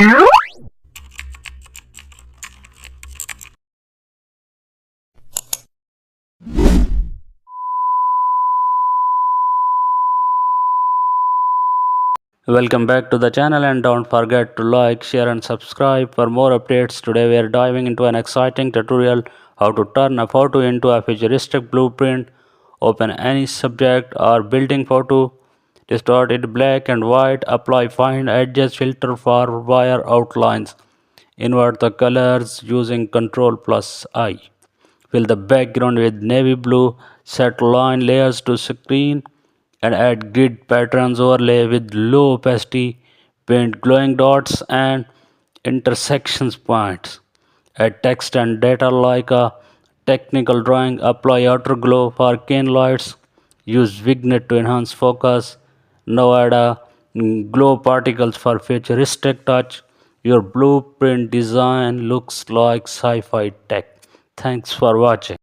Welcome back to the channel, and don't forget to like, share and subscribe for more updates. Today we are diving into an exciting tutorial how to turn a photo into a futuristic blueprint. Open any subject or building photo, distort it black and white, apply fine edges filter for wire outlines, invert the colors using Ctrl plus I. Fill the background with navy blue, set line layers to screen and add grid patterns overlay with low opacity, paint glowing dots and intersections points. Add text and data like a technical drawing, apply outer glow for cane lights, use vignette to enhance focus. Now add a glow particles for futuristic touch. Your blueprint design looks like sci-fi tech. Thanks for watching.